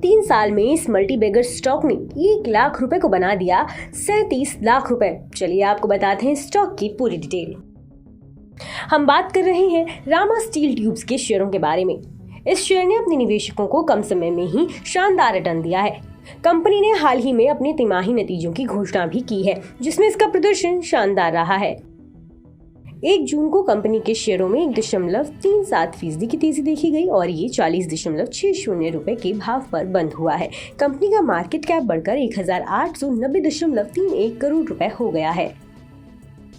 3 साल में इस मल्टीबैगर स्टॉक ने 1 लाख रुपए को बना दिया 37 लाख रुपए। चलिए आपको बताते हैं स्टॉक की पूरी डिटेल। हम बात कर रहे हैं रामा स्टील ट्यूब्स के शेयरों के बारे में। इस शेयर ने अपने निवेशकों को कम समय में ही शानदार रिटर्न दिया है। कंपनी ने हाल ही में अपने तिमाही नतीजों की घोषणा भी की है, जिसमें इसका प्रदर्शन शानदार रहा है। 1 जून को कंपनी के शेयरों में 1.37% की तेजी देखी गई और ये 40.60 रुपए के भाव पर बंद हुआ है। कंपनी का मार्केट कैप बढ़कर 1890.31 करोड़ रुपए हो गया है।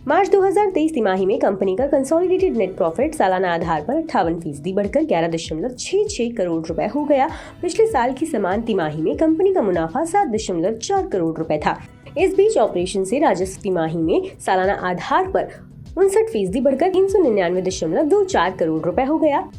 मार्च 2023 तिमाही में कंपनी का कंसोलिडेटेड नेट प्रॉफिट सालाना आधार पर 58% बढ़कर 11.66 करोड़ रुपए हो गया। पिछले साल की समान तिमाही में कंपनी का मुनाफा 7.4 करोड़ रुपए था। इस बीच ऑपरेशन से राजस्व तिमाही में सालाना आधार पर 59% बढ़कर 399.24 करोड़ रुपए हो गया।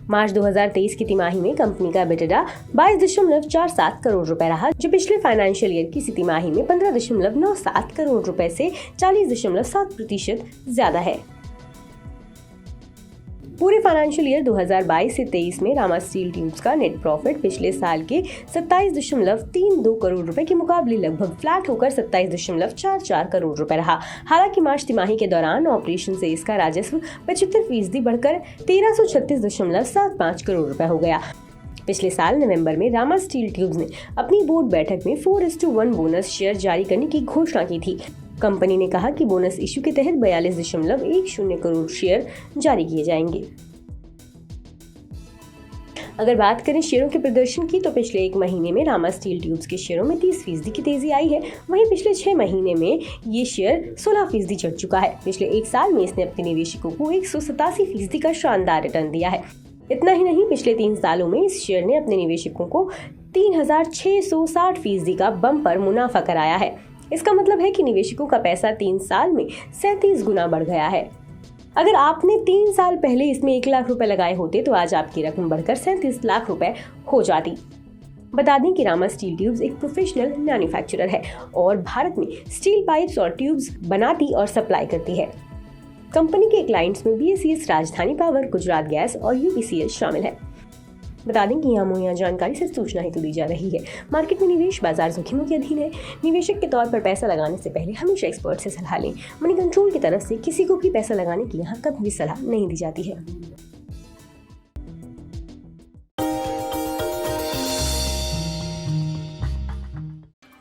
मार्च 2023 की तिमाही में कंपनी का एबिटडा 22.47 करोड़ रुपए रहा, जो पिछले फाइनेंशियल ईयर की तिमाही में 15.97 करोड़ रुपए से 40.7% ज्यादा है। पूरे फाइनेंशियल ईयर 2022 से 23 में रामा स्टील ट्यूब्स का नेट प्रॉफिट पिछले साल के 27.32 करोड़ रुपए के मुकाबले लगभग फ्लैट होकर 27.44 करोड़ रुपए रहा। हालांकि मार्च तिमाही के दौरान ऑपरेशन से इसका राजस्व 75% बढ़कर 1336.75 करोड़ रुपए हो गया। पिछले साल नवंबर में रामा स्टील ट्यूब्स ने अपनी बोर्ड बैठक में 4:1 बोनस शेयर जारी करने की घोषणा की थी। कंपनी ने कहा कि बोनस इश्यू के तहत 42.10 करोड़ शेयर जारी किए जाएंगे। अगर बात करें शेयरों के प्रदर्शन की, तो पिछले 1 महीने में रामा स्टील ट्यूब्स के शेयरों में 30% की तेजी आई है। वहीं पिछले 6 महीने में ये शेयर 16% चढ़ चुका है। पिछले 1 साल में इसने अपने निवेशकों को 187% का शानदार रिटर्न दिया है। इतना ही नहीं, पिछले 3 सालों में इस शेयर ने अपने निवेशकों को 3660% का बम्पर मुनाफा कराया है। इसका मतलब है कि निवेशकों का पैसा 3 साल में 37 गुना बढ़ गया है। अगर आपने 3 साल पहले इसमें 1 लाख रुपए लगाए होते तो आज आपकी रकम बढ़कर 37 लाख रुपए हो जाती। बता दें कि रामा स्टील ट्यूब्स एक प्रोफेशनल मैन्युफैक्चरर है और भारत में स्टील पाइप्स और ट्यूब्स बनाती और सप्लाई करती है। कंपनी के क्लाइंट्स में BSES, राजधानी पावर, गुजरात गैस और UPCL शामिल है। बता दें कि यहाँ मुहैया जानकारी सिर्फ सूचना हेतु दी जा रही है। मार्केट में निवेश बाजार जोखिमों के अधीन है। निवेशक के तौर पर पैसा लगाने से पहले हमेशा एक्सपर्ट से सलाह लें। मनी कंट्रोल की तरफ से किसी को भी पैसा लगाने की यहाँ कभी भी सलाह नहीं दी जाती है।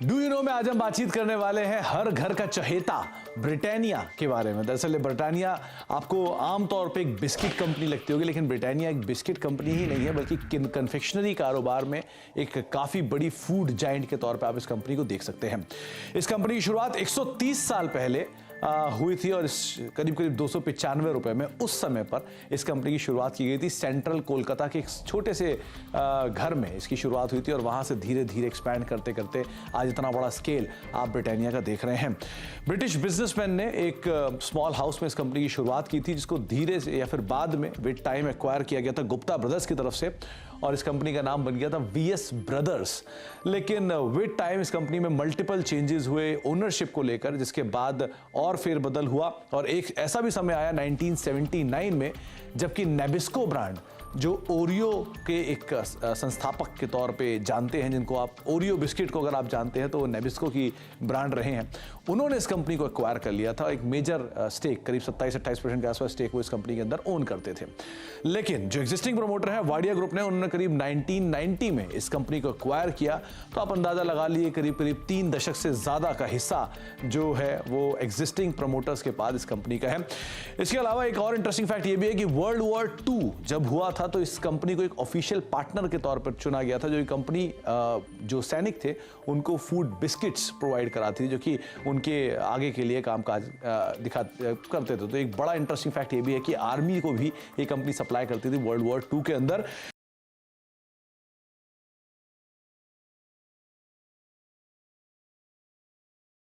डू यू नो में आज हम बातचीत करने वाले हैं हर घर का चहेता ब्रिटानिया के बारे में। दरअसल ब्रिटानिया आपको आमतौर पे एक बिस्किट कंपनी लगती होगी, लेकिन ब्रिटानिया एक बिस्किट कंपनी ही नहीं है, बल्कि कन्फेक्शनरी कारोबार में एक काफ़ी बड़ी फूड जायंट के तौर पे आप इस कंपनी को देख सकते हैं। इस कंपनी की शुरुआत 130 साल पहले हुई थी और करीब 295 रुपए में उस समय पर इस कंपनी की शुरुआत की गई थी। सेंट्रल कोलकाता के एक छोटे से घर में इसकी शुरुआत हुई थी और वहाँ से धीरे धीरे एक्सपैंड करते करते आज इतना बड़ा स्केल आप ब्रिटानिया का देख रहे हैं। ब्रिटिश बिजनेसमैन ने एक स्मॉल हाउस में इस कंपनी की शुरुआत की थी, जिसको धीरे से या फिर बाद में विद टाइम एक्वायर किया गया था गुप्ता ब्रदर्स की तरफ से और इस कंपनी का नाम बन गया था VS ब्रदर्स। लेकिन विद टाइम इस कंपनी में मल्टीपल चेंजेस हुए ओनरशिप को लेकर, जिसके बाद और फेरबदल हुआ और एक ऐसा भी समय आया 1979 में जबकि नेबिस्को ब्रांड, जो ओरियो के एक संस्थापक के तौर पे जानते हैं, जिनको आप ओरियो बिस्किट को अगर आप जानते हैं तो वो नेबिस्को की ब्रांड रहे हैं, उन्होंने इस कंपनी को एक्वायर कर लिया था। एक मेजर स्टेक करीब 27-28% के आसपास स्टेक वो इस कंपनी के अंदर ओन करते थे। लेकिन जो एग्जिस्टिंग प्रमोटर है वाडिया ग्रुप ने, उन्होंने करीब 1990 में इस कंपनी को एक्वायर किया। तो आप अंदाजा लगा लिए करीब 3 दशक से ज्यादा का हिस्सा जो है वो एग्जिस्टिंग प्रमोटर्स के पास इस कंपनी का है। इसके अलावा एक और इंटरेस्टिंग फैक्ट ये भी है कि वर्ल्ड वॉर 2 जब हुआ था तो इस कंपनी को एक ऑफिशियल पार्टनर के तौर पर चुना गया था। जो कंपनी जो सैनिक थे उनको फूड बिस्किट्स प्रोवाइड कराती थी, जो कि उनके आगे के लिए कामकाज करते थे। तो एक बड़ा इंटरेस्टिंग फैक्ट ये भी है कि आर्मी को भी ये कंपनी सप्लाई करती थी वर्ल्ड वॉर 2 के अंदर।